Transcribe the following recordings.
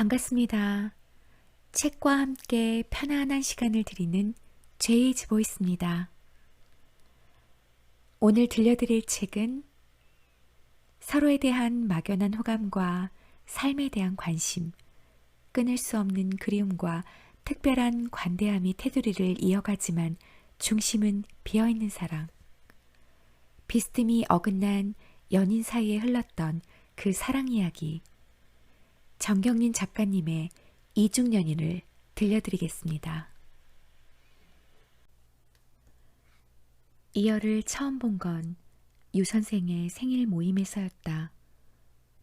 반갑습니다. 책과 함께 편안한 시간을 드리는 제이즈 보이스입니다. 오늘 들려드릴 책은 서로에 대한 막연한 호감과 삶에 대한 관심, 끊을 수 없는 그리움과 특별한 관대함이 테두리를 이어가지만 중심은 비어있는 사랑. 비스듬히 어긋난 연인 사이에 흘렀던 그 사랑 이야기. 정경린 작가님의 이중연인을 들려드리겠습니다. 이열을 처음 본 건 유 선생의 생일 모임에서였다.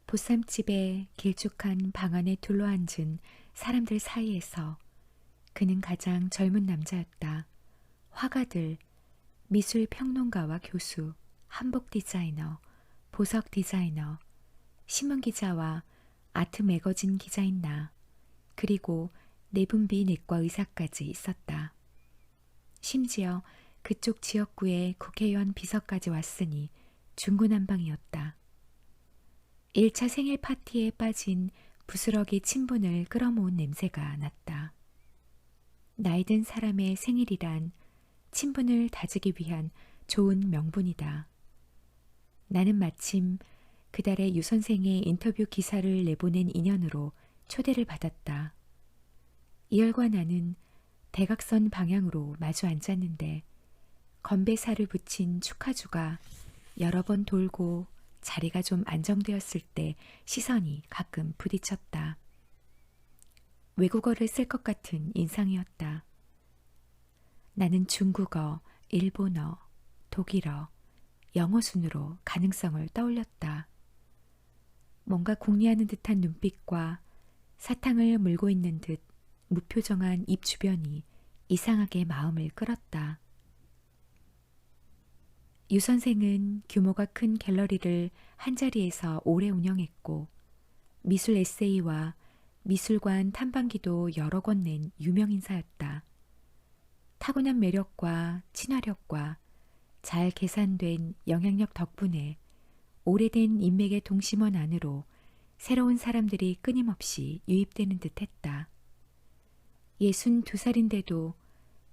보쌈집의 길쭉한 방 안에 둘러앉은 사람들 사이에서 그는 가장 젊은 남자였다. 화가들, 미술 평론가와 교수, 한복 디자이너, 보석 디자이너, 신문기자와 아트 매거진 기자인 나, 그리고 내분비 내과 의사까지 있었다. 심지어 그쪽 지역구의 국회의원 비서까지 왔으니 중구난방이었다. 1차 생일 파티에 빠진 부스러기 친분을 끌어모은 냄새가 났다. 나이든 사람의 생일이란 친분을 다지기 위한 좋은 명분이다. 나는 마침 그달의 유 선생의 인터뷰 기사를 내보낸 인연으로 초대를 받았다. 이열과 나는 대각선 방향으로 마주 앉았는데 건배사를 붙인 축하주가 여러 번 돌고 자리가 좀 안정되었을 때 시선이 가끔 부딪혔다. 외국어를 쓸 것 같은 인상이었다. 나는 중국어, 일본어, 독일어, 영어 순으로 가능성을 떠올렸다. 뭔가 궁리하는 듯한 눈빛과 사탕을 물고 있는 듯 무표정한 입 주변이 이상하게 마음을 끌었다. 유 선생은 규모가 큰 갤러리를 한자리에서 오래 운영했고 미술 에세이와 미술관 탐방기도 여러 권 낸 유명 인사였다. 타고난 매력과 친화력과 잘 계산된 영향력 덕분에 오래된 인맥의 동심원 안으로 새로운 사람들이 끊임없이 유입되는 듯했다. 62살인데도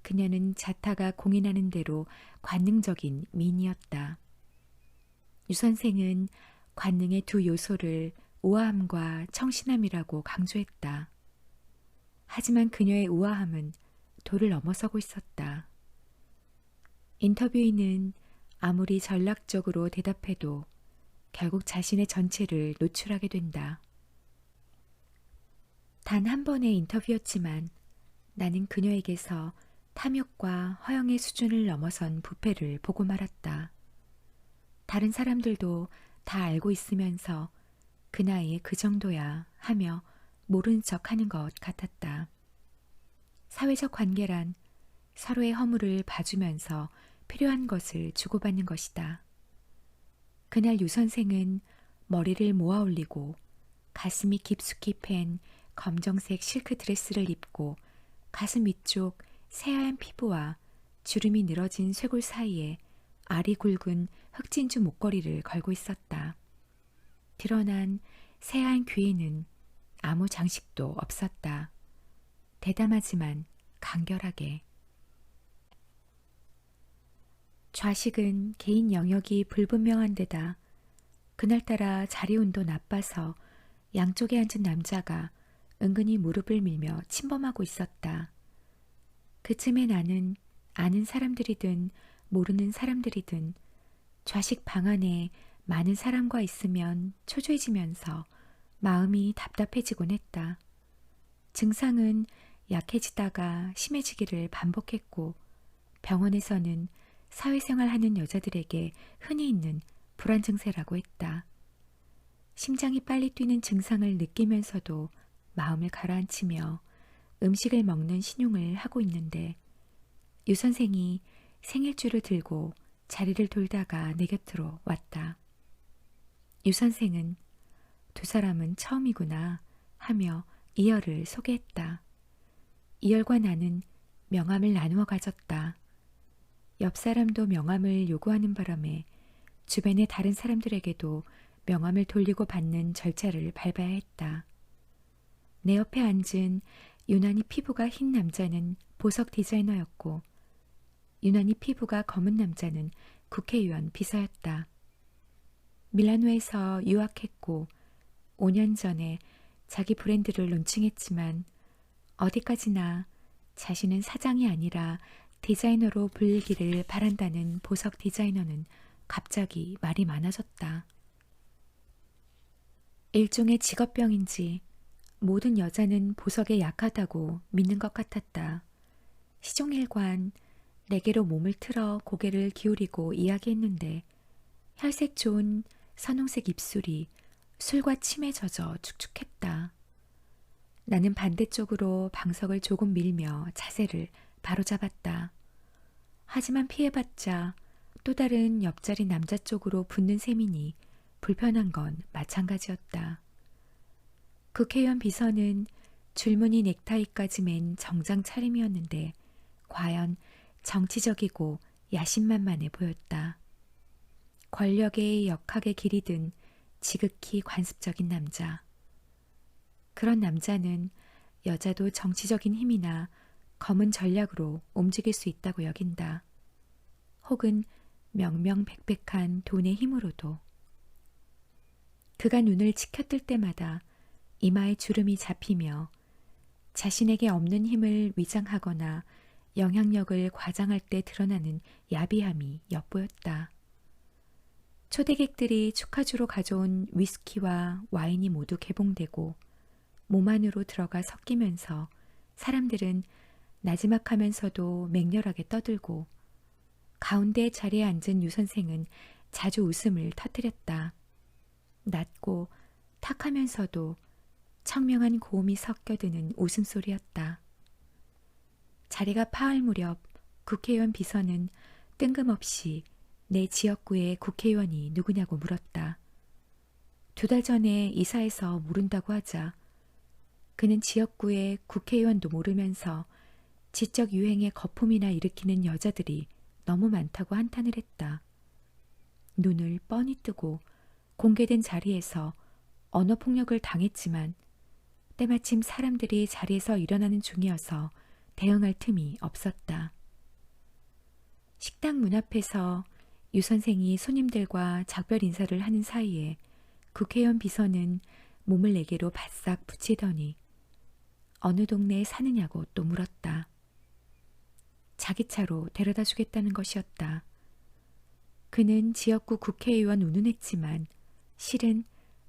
그녀는 자타가 공인하는 대로 관능적인 미인이었다. 유 선생은 관능의 두 요소를 우아함과 청신함이라고 강조했다. 하지만 그녀의 우아함은 도를 넘어서고 있었다. 인터뷰인은 아무리 전략적으로 대답해도 결국 자신의 전체를 노출하게 된다. 단 한 번의 인터뷰였지만 나는 그녀에게서 탐욕과 허영의 수준을 넘어선 부패를 보고 말았다. 다른 사람들도 다 알고 있으면서 그 나이에 그 정도야 하며 모른 척하는 것 같았다. 사회적 관계란 서로의 허물을 봐주면서 필요한 것을 주고받는 것이다. 그날 유 선생은 머리를 모아 올리고 가슴이 깊숙이 팬 검정색 실크 드레스를 입고 가슴 위쪽 새하얀 피부와 주름이 늘어진 쇄골 사이에 알이 굵은 흑진주 목걸이를 걸고 있었다. 드러난 새하얀 귀에는 아무 장식도 없었다. 대담하지만 간결하게. 좌식은 개인 영역이 불분명한 데다 그날따라 자리 운도 나빠서 양쪽에 앉은 남자가 은근히 무릎을 밀며 침범하고 있었다. 그쯤에 나는 아는 사람들이든 모르는 사람들이든 좌식 방 안에 많은 사람과 있으면 초조해지면서 마음이 답답해지곤 했다. 증상은 약해지다가 심해지기를 반복했고 병원에서는 사회생활하는 여자들에게 흔히 있는 불안 증세라고 했다. 심장이 빨리 뛰는 증상을 느끼면서도 마음을 가라앉히며 음식을 먹는 신용을 하고 있는데 유 선생이 생일주를 들고 자리를 돌다가 내 곁으로 왔다. 유 선생은 두 사람은 처음이구나 하며 이열을 소개했다. 이열과 나는 명함을 나누어 가졌다. 옆 사람도 명함을 요구하는 바람에 주변의 다른 사람들에게도 명함을 돌리고 받는 절차를 밟아야 했다. 내 옆에 앉은 유난히 피부가 흰 남자는 보석 디자이너였고 유난히 피부가 검은 남자는 국회의원 비서였다. 밀라노에서 유학했고 5년 전에 자기 브랜드를 론칭했지만 어디까지나 자신은 사장이 아니라 디자이너로 불리기를 바란다는 보석 디자이너는 갑자기 말이 많아졌다. 일종의 직업병인지 모든 여자는 보석에 약하다고 믿는 것 같았다. 시종일관 내게로 몸을 틀어 고개를 기울이고 이야기했는데 혈색 좋은 선홍색 입술이 술과 침에 젖어 축축했다. 나는 반대쪽으로 방석을 조금 밀며 자세를 바로잡았다. 하지만 피해봤자 또 다른 옆자리 남자 쪽으로 붙는 셈이니 불편한 건 마찬가지였다. 국회의원 비서는 줄무늬 넥타이까지 맨 정장 차림이었는데 과연 정치적이고 야심만만해 보였다. 권력의 역학에 기리든 지극히 관습적인 남자. 그런 남자는 여자도 정치적인 힘이나 검은 전략으로 움직일 수 있다고 여긴다. 혹은 명명백백한 돈의 힘으로도. 그가 눈을 치켜뜰 때마다 이마에 주름이 잡히며 자신에게 없는 힘을 위장하거나 영향력을 과장할 때 드러나는 야비함이 엿보였다. 초대객들이 축하주로 가져온 위스키와 와인이 모두 개봉되고 몸 안으로 들어가 섞이면서 사람들은 나지막하면서도 맹렬하게 떠들고 가운데 자리에 앉은 유 선생은 자주 웃음을 터뜨렸다. 낮고 탁하면서도 청명한 고음이 섞여드는 웃음소리였다. 자리가 파할 무렵 국회의원 비서는 뜬금없이 내 지역구의 국회의원이 누구냐고 물었다. 2달 전에 이사해서 모른다고 하자 그는 지역구의 국회의원도 모르면서 지적 유행의 거품이나 일으키는 여자들이 너무 많다고 한탄을 했다. 눈을 뻔히 뜨고 공개된 자리에서 언어폭력을 당했지만 때마침 사람들이 자리에서 일어나는 중이어서 대응할 틈이 없었다. 식당 문 앞에서 유 선생이 손님들과 작별 인사를 하는 사이에 국회의원 비서는 몸을 내게로 바싹 붙이더니 어느 동네에 사느냐고 또 물었다. 자기 차로 데려다 주겠다는 것이었다. 그는 지역구 국회의원 운운했지만 실은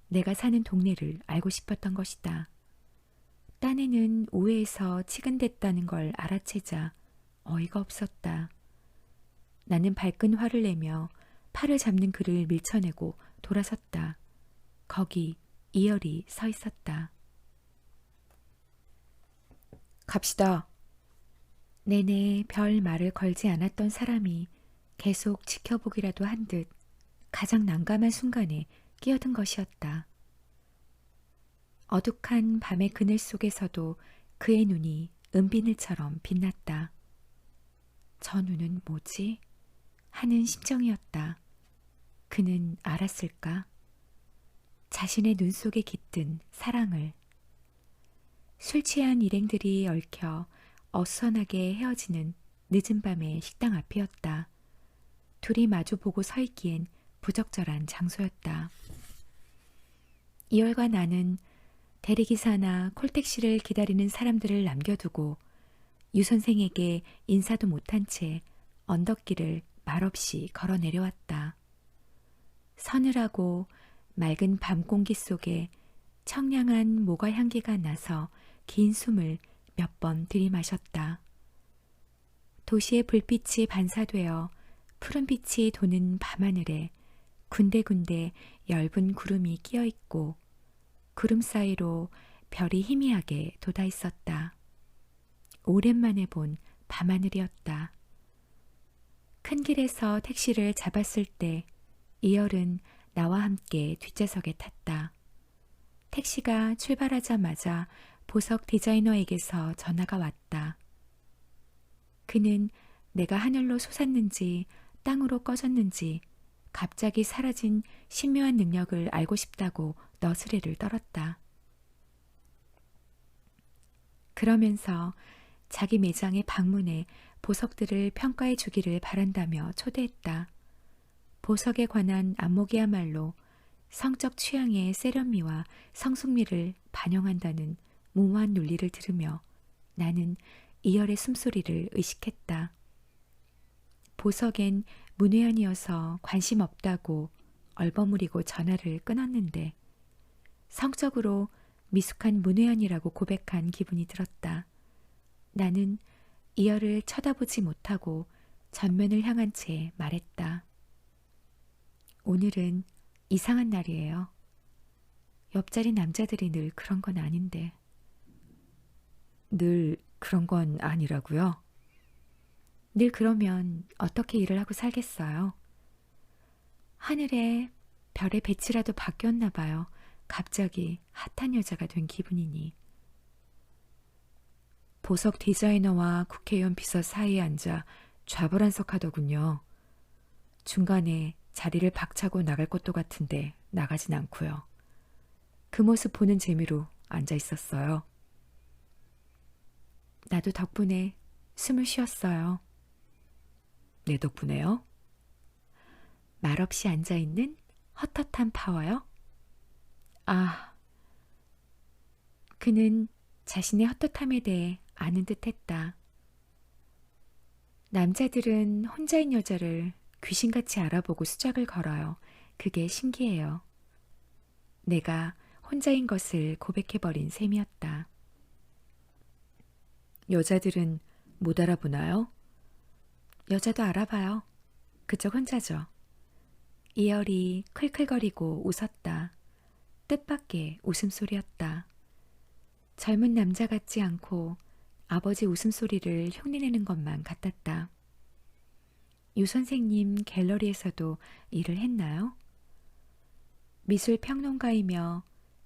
내가 사는 동네를 알고 싶었던 것이다. 딴에는 오해에서 치근댔다는 걸 알아채자 어이가 없었다. 나는 발끈 화를 내며 팔을 잡는 그를 밀쳐내고 돌아섰다. 거기 이열이 서 있었다. 갑시다. 내내 별 말을 걸지 않았던 사람이 계속 지켜보기라도 한 듯 가장 난감한 순간에 끼어든 것이었다. 어둑한 밤의 그늘 속에서도 그의 눈이 은비늘처럼 빛났다. 저 눈은 뭐지? 하는 심정이었다. 그는 알았을까? 자신의 눈 속에 깃든 사랑을. 술 취한 일행들이 얽혀 어수선하게 헤어지는 늦은 밤의 식당 앞이었다. 둘이 마주보고 서 있기엔 부적절한 장소였다. 이열과 나는 대리기사나 콜택시를 기다리는 사람들을 남겨두고 유 선생에게 인사도 못한 채 언덕길을 말없이 걸어 내려왔다. 서늘하고 맑은 밤 공기 속에 청량한 모과 향기가 나서 긴 숨을 몇 번 들이마셨다. 도시의 불빛이 반사되어 푸른빛이 도는 밤하늘에 군데군데 엷은 구름이 끼어있고 구름 사이로 별이 희미하게 돋아 있었다. 오랜만에 본 밤하늘이었다. 큰 길에서 택시를 잡았을 때 이열은 나와 함께 뒷좌석에 탔다. 택시가 출발하자마자 보석 디자이너에게서 전화가 왔다. 그는 내가 하늘로 솟았는지 땅으로 꺼졌는지 갑자기 사라진 신묘한 능력을 알고 싶다고 너스레를 떨었다. 그러면서 자기 매장의 방문에 보석들을 평가해 주기를 바란다며 초대했다. 보석에 관한 안목이야말로 성적 취향의 세련미와 성숙미를 반영한다는 무모한 논리를 들으며 나는 이열의 숨소리를 의식했다. 보석엔 문외한이어서 관심 없다고 얼버무리고 전화를 끊었는데 성적으로 미숙한 문외한이라고 고백한 기분이 들었다. 나는 이열을 쳐다보지 못하고 전면을 향한 채 말했다. 오늘은 이상한 날이에요. 옆자리 남자들이 늘 그런 건 아닌데. 늘 그런 건 아니라고요? 늘 그러면 어떻게 일을 하고 살겠어요? 하늘에 별의 배치라도 바뀌었나 봐요. 갑자기 핫한 여자가 된 기분이니. 보석 디자이너와 국회의원 비서 사이에 앉아 좌불안석하더군요. 중간에 자리를 박차고 나갈 것도 같은데 나가진 않고요. 그 모습 보는 재미로 앉아 있었어요. 나도 덕분에 숨을 쉬었어요. 내 덕분에요? 말없이 앉아있는 헛헛한 파워요? 아, 그는 자신의 헛헛함에 대해 아는 듯 했다. 남자들은 혼자인 여자를 귀신같이 알아보고 수작을 걸어요. 그게 신기해요. 내가 혼자인 것을 고백해버린 셈이었다. 여자들은 못 알아보나요? 여자도 알아봐요. 그저 혼자죠. 이열이 클클거리고 웃었다. 뜻밖의 웃음소리였다. 젊은 남자 같지 않고 아버지 웃음소리를 흉내내는 것만 같았다. 유 선생님 갤러리에서도 일을 했나요? 미술 평론가이며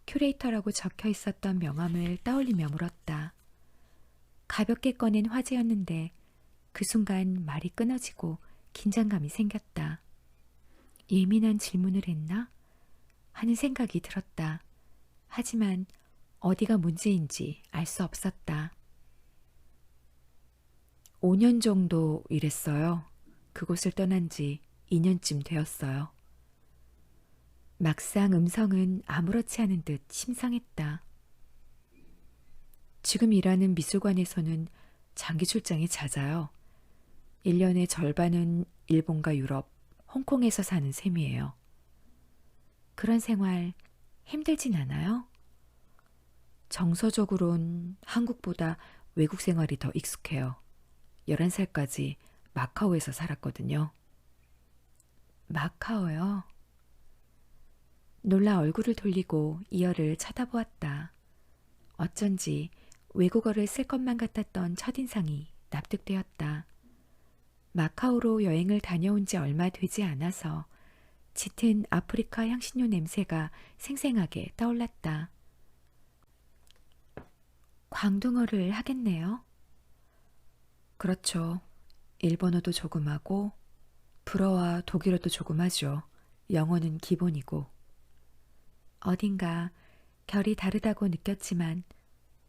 큐레이터라고 적혀 있었던 명함을 떠올리며 물었다. 가볍게 꺼낸 화제였는데 그 순간 말이 끊어지고 긴장감이 생겼다. 예민한 질문을 했나? 하는 생각이 들었다. 하지만 어디가 문제인지 알 수 없었다. 5년 정도 일했어요. 그곳을 떠난 지 2년쯤 되었어요. 막상 음성은 아무렇지 않은 듯 심상했다. 지금 일하는 미술관에서는 장기 출장이 잦아요. 1년의 절반은 일본과 유럽, 홍콩에서 사는 셈이에요. 그런 생활 힘들진 않아요? 정서적으론 한국보다 외국 생활이 더 익숙해요. 11살까지 마카오에서 살았거든요. 마카오요? 놀라 얼굴을 돌리고 이열을 쳐다보았다. 어쩐지 외국어를 쓸 것만 같았던 첫인상이 납득되었다. 마카오로 여행을 다녀온 지 얼마 되지 않아서 짙은 아프리카 향신료 냄새가 생생하게 떠올랐다. 광둥어를 하겠네요. 그렇죠. 일본어도 조금 하고 불어와 독일어도 조금 하죠. 영어는 기본이고. 어딘가 결이 다르다고 느꼈지만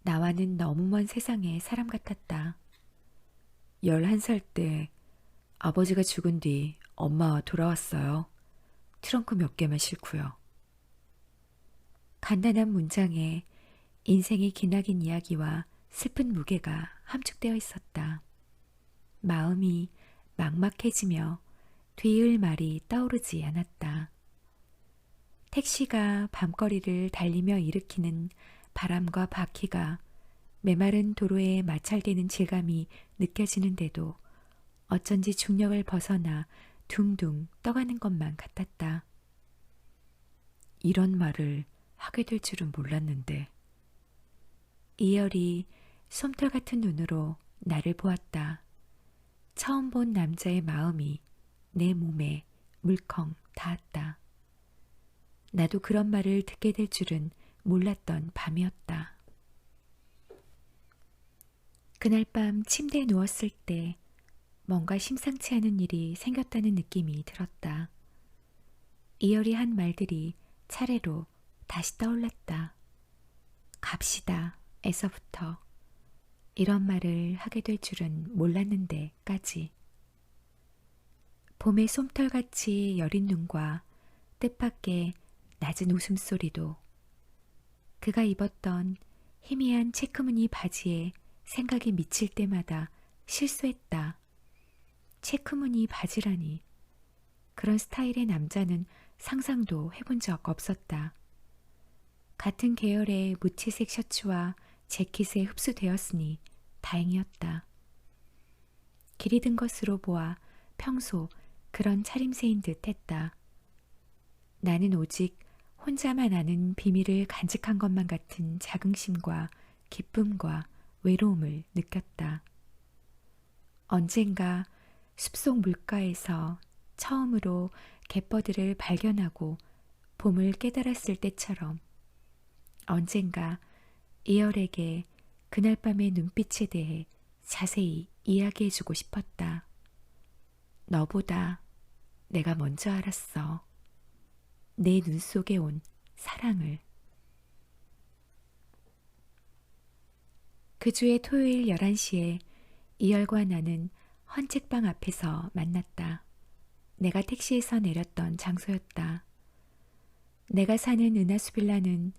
나와는 너무 먼 세상의 사람 같았다. 11살 때 아버지가 죽은 뒤 엄마와 돌아왔어요. 트렁크 몇 개만 싣고요. 간단한 문장에 인생의 기나긴 이야기와 슬픈 무게가 함축되어 있었다. 마음이 막막해지며 뒤을 말이 떠오르지 않았다. 택시가 밤거리를 달리며 일으키는 바람과 바퀴가 메마른 도로에 마찰되는 질감이 느껴지는데도 어쩐지 중력을 벗어나 둥둥 떠가는 것만 같았다. 이런 말을 하게 될 줄은 몰랐는데. 이열이 솜털 같은 눈으로 나를 보았다. 처음 본 남자의 마음이 내 몸에 물컹 닿았다. 나도 그런 말을 듣게 될 줄은 몰랐던 밤이었다. 그날 밤 침대에 누웠을 때 뭔가 심상치 않은 일이 생겼다는 느낌이 들었다. 이열이 한 말들이 차례로 다시 떠올랐다. 갑시다 에서부터 이런 말을 하게 될 줄은 몰랐는데까지. 봄의 솜털같이 여린 눈과 뜻밖의 낮은 웃음소리도 그가 입었던 희미한 체크무늬 바지에 생각이 미칠 때마다 실수했다. 체크무늬 바지라니. 그런 스타일의 남자는 상상도 해본 적 없었다. 같은 계열의 무채색 셔츠와 재킷에 흡수되었으니 다행이었다. 길이 든 것으로 보아 평소 그런 차림새인 듯 했다. 나는 오직 혼자만 아는 비밀을 간직한 것만 같은 자긍심과 기쁨과 외로움을 느꼈다. 언젠가 숲속 물가에서 처음으로 갯버들을 발견하고 봄을 깨달았을 때처럼 언젠가 이열에게 그날 밤의 눈빛에 대해 자세히 이야기해주고 싶었다. 너보다 내가 먼저 알았어. 내 눈 속에 온 사랑을. 그 주의 토요일 11시에 이열과 나는 헌책방 앞에서 만났다. 내가 택시에서 내렸던 장소였다. 내가 사는 은하수빌라는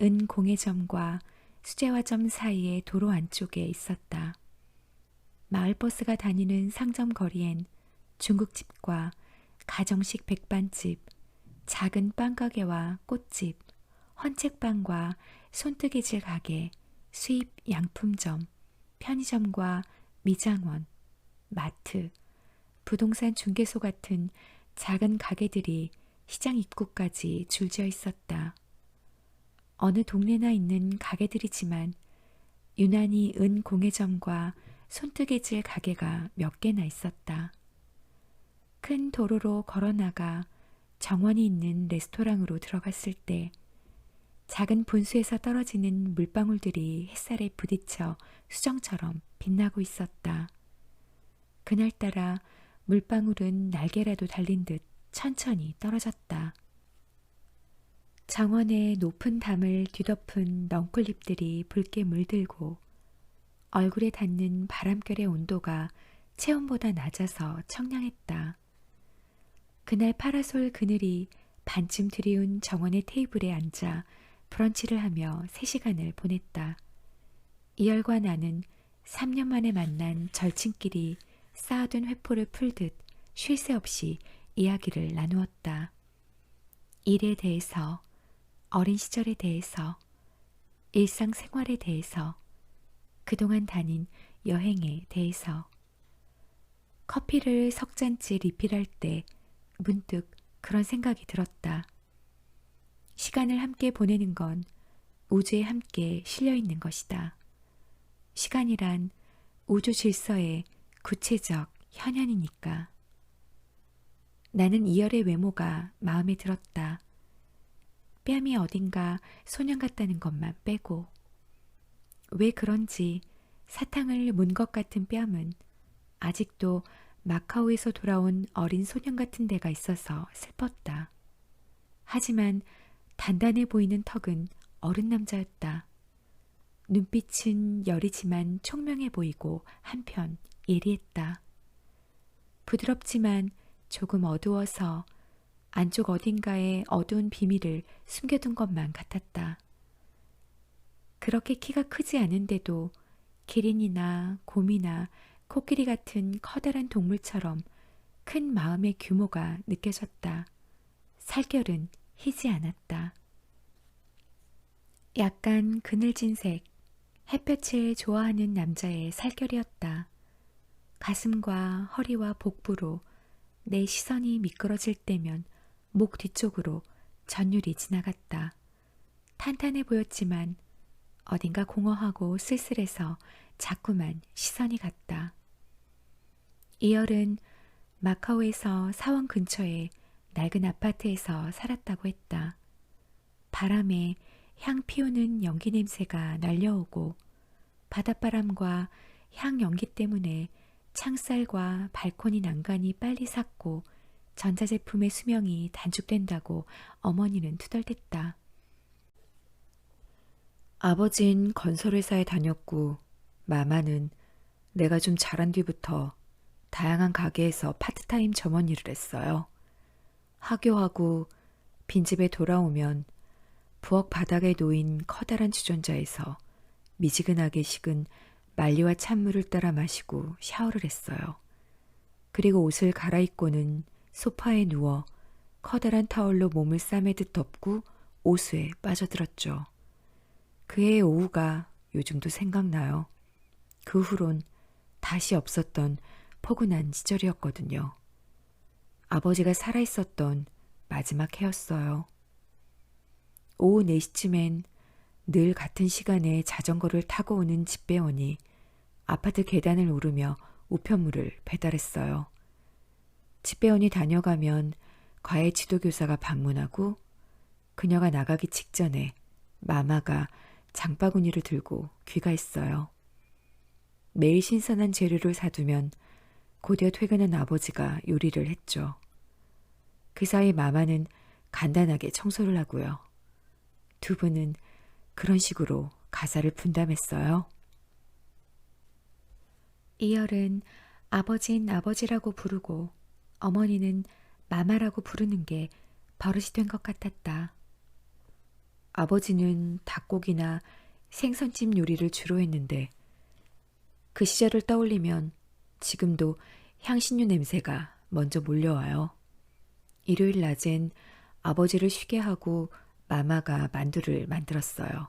은공예점과 수제화점 사이의 도로 안쪽에 있었다. 마을버스가 다니는 상점 거리엔 중국집과 가정식 백반집, 작은 빵가게와 꽃집, 헌책방과 손뜨개질 가게, 수입 양품점, 편의점과 미장원, 마트, 부동산 중개소 같은 작은 가게들이 시장 입구까지 줄지어 있었다. 어느 동네나 있는 가게들이지만 유난히 은공예점과 손뜨개질 가게가 몇 개나 있었다. 큰 도로로 걸어나가 정원이 있는 레스토랑으로 들어갔을 때 작은 분수에서 떨어지는 물방울들이 햇살에 부딪혀 수정처럼 빛나고 있었다. 그날따라 물방울은 날개라도 달린 듯 천천히 떨어졌다. 정원의 높은 담을 뒤덮은 넝쿨잎들이 붉게 물들고 얼굴에 닿는 바람결의 온도가 체온보다 낮아서 청량했다. 그날 파라솔 그늘이 반쯤 들이운 정원의 테이블에 앉아 브런치를 하며 3시간을 보냈다. 이열과 나는 3년 만에 만난 절친끼리 쌓아둔 회포를 풀듯 쉴 새 없이 이야기를 나누었다. 일에 대해서, 어린 시절에 대해서, 일상생활에 대해서, 그동안 다닌 여행에 대해서. 커피를 석 잔째 리필할 때 문득 그런 생각이 들었다. 시간을 함께 보내는 건 우주에 함께 실려 있는 것이다. 시간이란 우주 질서의 구체적 현현이니까. 나는 이열의 외모가 마음에 들었다. 뺨이 어딘가 소년 같다는 것만 빼고. 왜 그런지 사탕을 문 것 같은 뺨은 아직도 마카오에서 돌아온 어린 소년 같은 데가 있어서 슬펐다. 하지만 단단해 보이는 턱은 어른 남자였다. 눈빛은 여리지만 총명해 보이고 한편 예리했다. 부드럽지만 조금 어두워서 안쪽 어딘가에 어두운 비밀을 숨겨둔 것만 같았다. 그렇게 키가 크지 않은데도 기린이나 곰이나 코끼리 같은 커다란 동물처럼 큰 마음의 규모가 느껴졌다. 살결은 희지 않았다. 약간 그늘진 색, 햇볕을 좋아하는 남자의 살결이었다. 가슴과 허리와 복부로 내 시선이 미끄러질 때면 목 뒤쪽으로 전율이 지나갔다. 탄탄해 보였지만 어딘가 공허하고 쓸쓸해서 자꾸만 시선이 갔다. 이열은 마카오에서 사원 근처에 낡은 아파트에서 살았다고 했다. 바람에 향 피우는 연기 냄새가 날려오고 바닷바람과 향 연기 때문에 창살과 발코니 난간이 빨리 삭고 전자제품의 수명이 단축된다고 어머니는 투덜댔다. 아버진 건설회사에 다녔고 마마는 내가 좀 자란 뒤부터 다양한 가게에서 파트타임 점원 일을 했어요. 하교하고 빈집에 돌아오면 부엌 바닥에 놓인 커다란 주전자에서 미지근하게 식은 만리와 찬물을 따라 마시고 샤워를 했어요. 그리고 옷을 갈아입고는 소파에 누워 커다란 타월로 몸을 싸매듯 덮고 오수에 빠져들었죠. 그해의 오후가 요즘도 생각나요. 그 후론 다시 없었던 포근한 시절이었거든요. 아버지가 살아있었던 마지막 해였어요. 오후 4시쯤엔 늘 같은 시간에 자전거를 타고 오는 집배원이 아파트 계단을 오르며 우편물을 배달했어요. 집배원이 다녀가면 과외 지도교사가 방문하고 그녀가 나가기 직전에 마마가 장바구니를 들고 귀가했어요. 매일 신선한 재료를 사두면 곧이어 퇴근한 아버지가 요리를 했죠. 그 사이 마마는 간단하게 청소를 하고요. 두 분은 그런 식으로 가사를 분담했어요. 이열은 아버진 아버지라고 부르고 어머니는 마마라고 부르는 게 버릇이 된 것 같았다. 아버지는 닭고기나 생선찜 요리를 주로 했는데 그 시절을 떠올리면 지금도 향신료 냄새가 먼저 몰려와요. 일요일 낮엔 아버지를 쉬게 하고 마마가 만두를 만들었어요.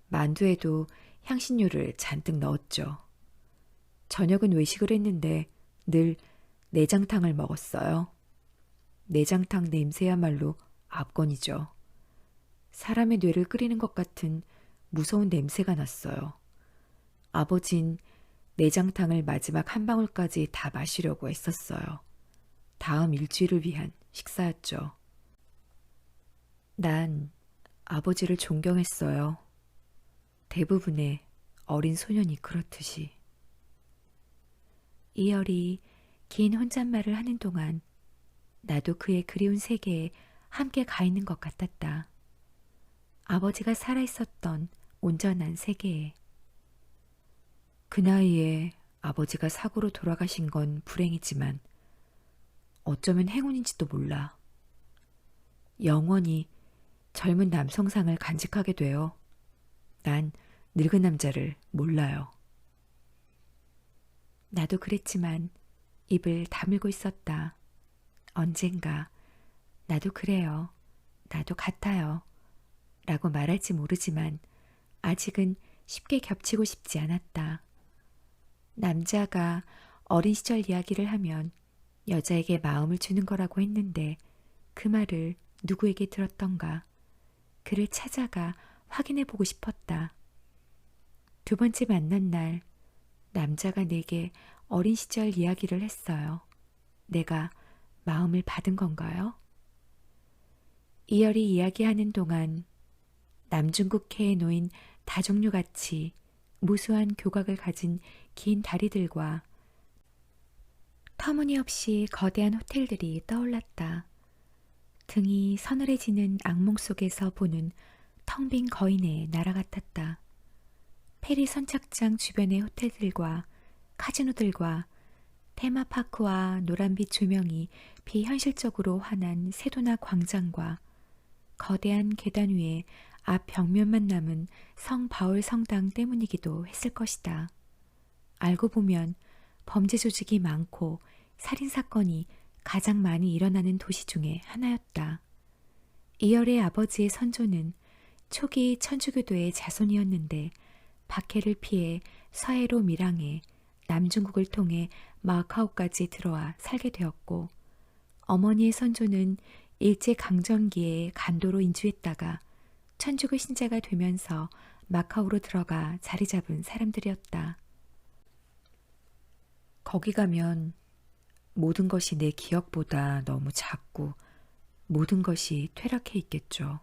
만두에도 향신료를 잔뜩 넣었죠. 저녁은 외식을 했는데 늘 내장탕을 먹었어요. 내장탕 냄새야말로 압권이죠. 사람의 뇌를 끓이는 것 같은 무서운 냄새가 났어요. 아버진 내장탕을 마지막 한 방울까지 다 마시려고 애썼어요. 다음 일주일을 위한 식사였죠. 난 아버지를 존경했어요. 대부분의 어린 소년이 그렇듯이. 이열이 긴 혼잣말을 하는 동안 나도 그의 그리운 세계에 함께 가 있는 것 같았다. 아버지가 살아있었던 온전한 세계에. 그 나이에 아버지가 사고로 돌아가신 건 불행이지만 어쩌면 행운인지도 몰라. 영원히 젊은 남성상을 간직하게 되어 난 늙은 남자를 몰라요. 나도 그랬지만 입을 다물고 있었다. 언젠가 나도 그래요. 나도 같아요. 라고 말할지 모르지만 아직은 쉽게 겹치고 싶지 않았다. 남자가 어린 시절 이야기를 하면 여자에게 마음을 주는 거라고 했는데 그 말을 누구에게 들었던가. 그를 찾아가 확인해 보고 싶었다. 두 번째 만난 날 남자가 내게 어린 시절 이야기를 했어요. 내가 마음을 받은 건가요? 이열이 이야기하는 동안 남중국해에 놓인 다종류같이 무수한 교각을 가진 긴 다리들과 터무니없이 거대한 호텔들이 떠올랐다. 등이 서늘해지는 악몽 속에서 보는 텅 빈 거인의 나라 같았다. 페리 선착장 주변의 호텔들과 카지노들과 테마파크와 노란빛 조명이 비현실적으로 환한 세도나 광장과 거대한 계단 위에 앞 벽면만 남은 성 바울 성당 때문이기도 했을 것이다. 알고 보면 범죄 조직이 많고 살인사건이 가장 많이 일어나는 도시 중에 하나였다. 이열의 아버지의 선조는 초기 천주교도의 자손이었는데 박해를 피해 서해로 밀항해 남중국을 통해 마카오까지 들어와 살게 되었고 어머니의 선조는 일제강점기에 간도로 인주했다가 천주교 신자가 되면서 마카오로 들어가 자리 잡은 사람들이었다. 거기 가면 모든 것이 내 기억보다 너무 작고 모든 것이 퇴락해 있겠죠.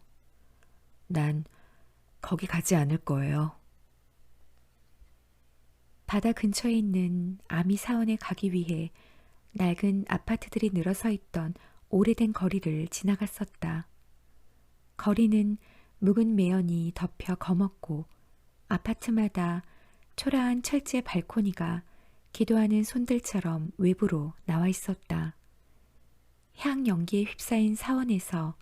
난 거기 가지 않을 거예요. 바다 근처에 있는 아미 사원에 가기 위해 낡은 아파트들이 늘어서 있던 오래된 거리를 지나갔었다. 거리는 묵은 매연이 덮여 거먹고 아파트마다 초라한 철제 발코니가 기도하는 손들처럼 외부로 나와 있었다. 향 연기에 휩싸인 사원에서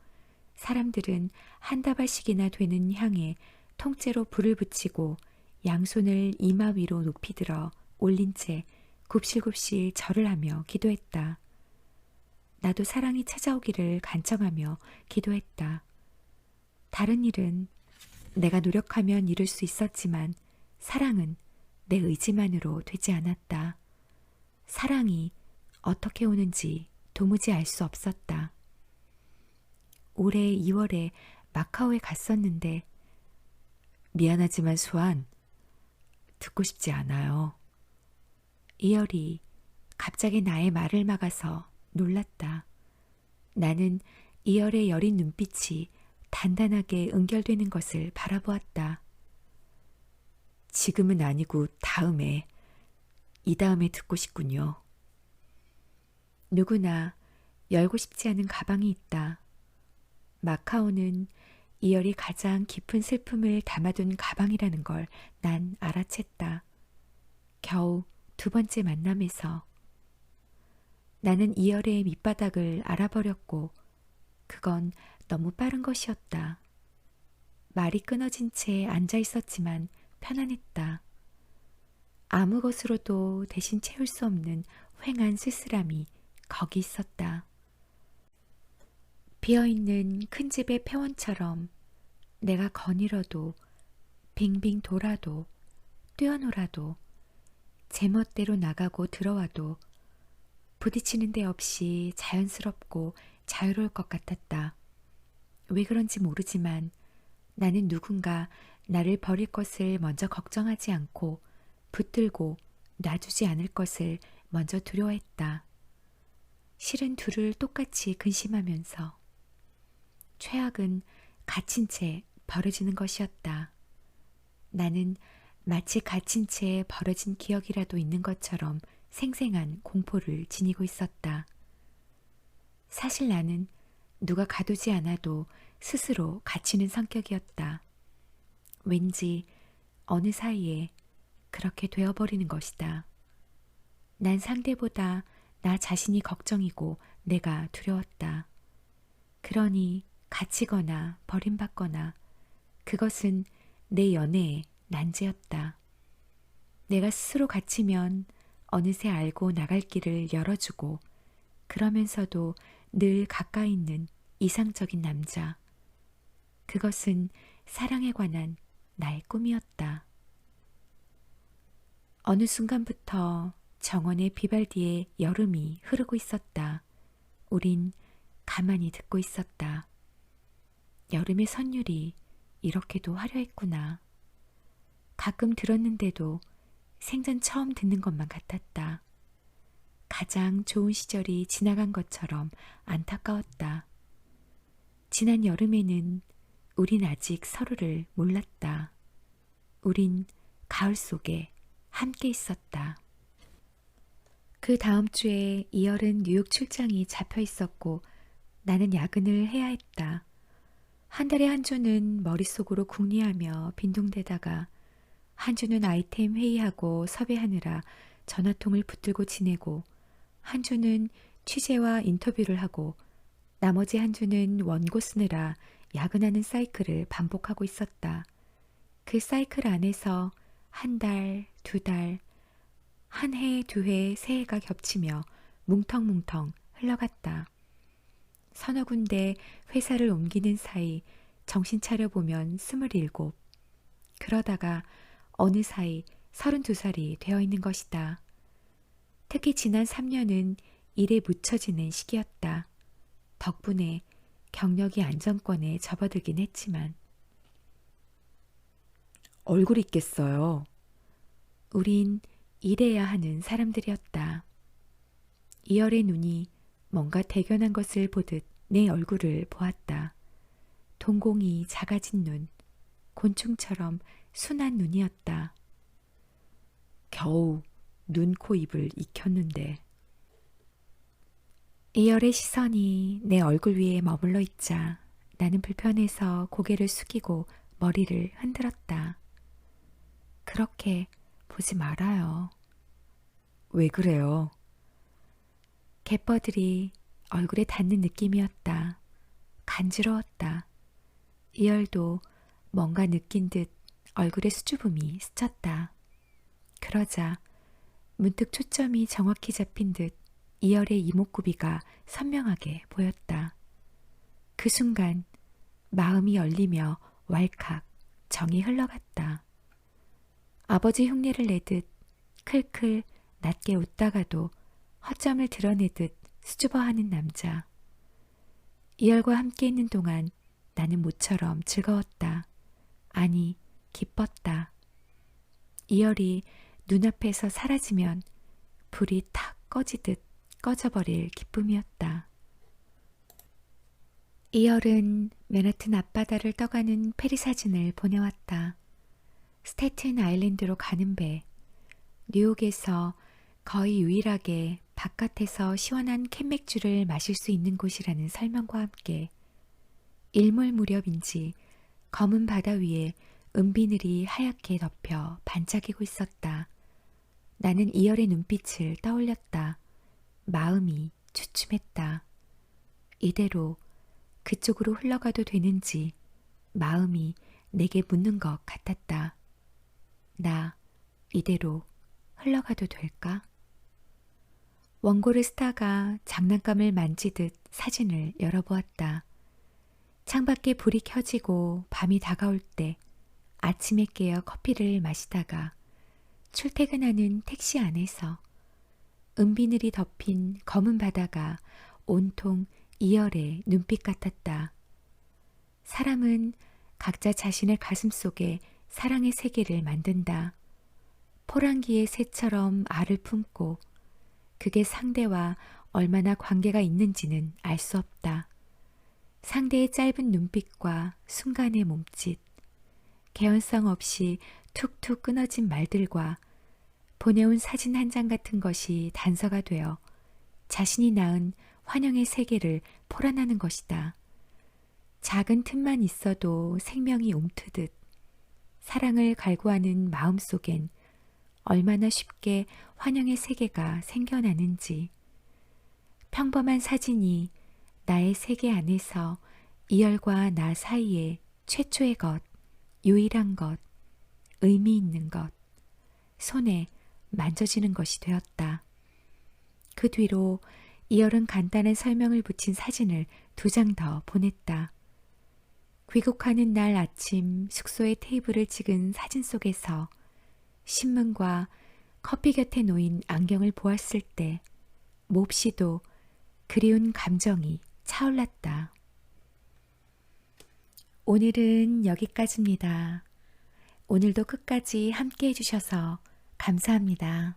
사람들은 한 다발씩이나 되는 향에 통째로 불을 붙이고 양손을 이마 위로 높이 들어 올린 채 굽실굽실 절을 하며 기도했다. 나도 사랑이 찾아오기를 간청하며 기도했다. 다른 일은 내가 노력하면 이룰 수 있었지만 사랑은 내 의지만으로 되지 않았다. 사랑이 어떻게 오는지 도무지 알 수 없었다. 올해 2월에 마카오에 갔었는데 미안하지만 수안, 듣고 싶지 않아요. 이열이 갑자기 나의 말을 막아서 놀랐다. 나는 이열의 여린 눈빛이 단단하게 응결되는 것을 바라보았다. 지금은 아니고 다음에, 이 다음에 듣고 싶군요. 누구나 열고 싶지 않은 가방이 있다. 마카오는 이열이 가장 깊은 슬픔을 담아둔 가방이라는 걸 난 알아챘다. 겨우 2번째 만남에서. 나는 이열의 밑바닥을 알아버렸고 그건 너무 빠른 것이었다. 말이 끊어진 채 앉아 있었지만 편안했다. 아무 것으로도 대신 채울 수 없는 휑한 쓸쓸함이 거기 있었다. 비어있는 큰 집의 폐원처럼 내가 거닐어도 빙빙 돌아도 뛰어놀아도 제멋대로 나가고 들어와도 부딪히는 데 없이 자연스럽고 자유로울 것 같았다. 왜 그런지 모르지만 나는 누군가 나를 버릴 것을 먼저 걱정하지 않고 붙들고 놔주지 않을 것을 먼저 두려워했다. 실은 둘을 똑같이 근심하면서 최악은 갇힌 채 버려지는 것이었다. 나는 마치 갇힌 채 버려진 기억이라도 있는 것처럼 생생한 공포를 지니고 있었다. 사실 나는 누가 가두지 않아도 스스로 갇히는 성격이었다. 왠지 어느 사이에 그렇게 되어버리는 것이다. 난 상대보다 나 자신이 걱정이고 내가 두려웠다. 그러니 갇히거나 버림받거나 그것은 내 연애의 난제였다. 내가 스스로 갇히면 어느새 알고 나갈 길을 열어주고 그러면서도 늘 가까이 있는 이상적인 남자. 그것은 사랑에 관한 나의 꿈이었다. 어느 순간부터 정원의 비발디에 여름이 흐르고 있었다. 우린 가만히 듣고 있었다. 여름의 선율이 이렇게도 화려했구나. 가끔 들었는데도 생전 처음 듣는 것만 같았다. 가장 좋은 시절이 지나간 것처럼 안타까웠다. 지난 여름에는 우린 아직 서로를 몰랐다. 우린 가을 속에 함께 있었다. 그 다음 주에 이열은 뉴욕 출장이 잡혀 있었고 나는 야근을 해야 했다. 한 달에 한 주는 머릿속으로 궁리하며 빈둥대다가 한 주는 아이템 회의하고 섭외하느라 전화통을 붙들고 지내고 한 주는 취재와 인터뷰를 하고 나머지 한 주는 원고 쓰느라 야근하는 사이클을 반복하고 있었다. 그 사이클 안에서 한 달, 2달, 한 해, 2해, 3해가 겹치며 뭉텅뭉텅 흘러갔다. 서너 군데 회사를 옮기는 사이 정신 차려보면 27. 그러다가 어느 사이 32살이 되어 있는 것이다. 특히 지난 3년은 일에 묻혀지는 시기였다. 덕분에 경력이 안정권에 접어들긴 했지만. 얼굴 있겠어요. 우린 일해야 하는 사람들이었다. 이열의 눈이 뭔가 대견한 것을 보듯 내 얼굴을 보았다. 동공이 작아진 눈, 곤충처럼 순한 눈이었다. 겨우 눈, 코, 입을 익혔는데. 이열의 시선이 내 얼굴 위에 머물러 있자 나는 불편해서 고개를 숙이고 머리를 흔들었다. 그렇게 보지 말아요. 왜 그래요? 갯벌들이 얼굴에 닿는 느낌이었다. 간지러웠다. 이열도 뭔가 느낀 듯 얼굴에 수줍음이 스쳤다. 그러자 문득 초점이 정확히 잡힌 듯 이열의 이목구비가 선명하게 보였다. 그 순간 마음이 열리며 왈칵 정이 흘러갔다. 아버지 흉내를 내듯 클클 낮게 웃다가도 허점을 드러내듯 수줍어하는 남자. 이열과 함께 있는 동안 나는 모처럼 즐거웠다. 아니, 기뻤다. 이열이 눈앞에서 사라지면 불이 탁 꺼지듯 꺼져버릴 기쁨이었다. 이열은 맨하튼 앞바다를 떠가는 페리 사진을 보내왔다. 스태튼 아일랜드로 가는 배, 뉴욕에서 거의 유일하게 바깥에서 시원한 캔맥주를 마실 수 있는 곳이라는 설명과 함께 일몰 무렵인지 검은 바다 위에 은비늘이 하얗게 덮여 반짝이고 있었다. 나는 이열의 눈빛을 떠올렸다. 마음이 주춤했다. 이대로 그쪽으로 흘러가도 되는지 마음이 내게 묻는 것 같았다. 나 이대로 흘러가도 될까? 원고를 쓰다가 장난감을 만지듯 사진을 열어보았다. 창밖에 불이 켜지고 밤이 다가올 때 아침에 깨어 커피를 마시다가 출퇴근하는 택시 안에서 은비늘이 덮인 검은 바다가 온통 이열의 눈빛 같았다. 사람은 각자 자신의 가슴 속에 사랑의 세계를 만든다. 포랑기의 새처럼 알을 품고 그게 상대와 얼마나 관계가 있는지는 알 수 없다. 상대의 짧은 눈빛과 순간의 몸짓, 개연성 없이 툭툭 끊어진 말들과 보내온 사진 한 장 같은 것이 단서가 되어 자신이 낳은 환영의 세계를 포란하는 것이다. 작은 틈만 있어도 생명이 움트듯 사랑을 갈구하는 마음 속엔 얼마나 쉽게 환영의 세계가 생겨나는지. 평범한 사진이 나의 세계 안에서 이열과 나 사이의 최초의 것, 유일한 것, 의미 있는 것, 손에 만져지는 것이 되었다. 그 뒤로 이열은 간단한 설명을 붙인 사진을 2장 더 보냈다. 귀국하는 날 아침 숙소의 테이블을 찍은 사진 속에서 신문과 커피 곁에 놓인 안경을 보았을 때 몹시도 그리운 감정이 차올랐다. 오늘은 여기까지입니다. 오늘도 끝까지 함께 해주셔서 감사합니다.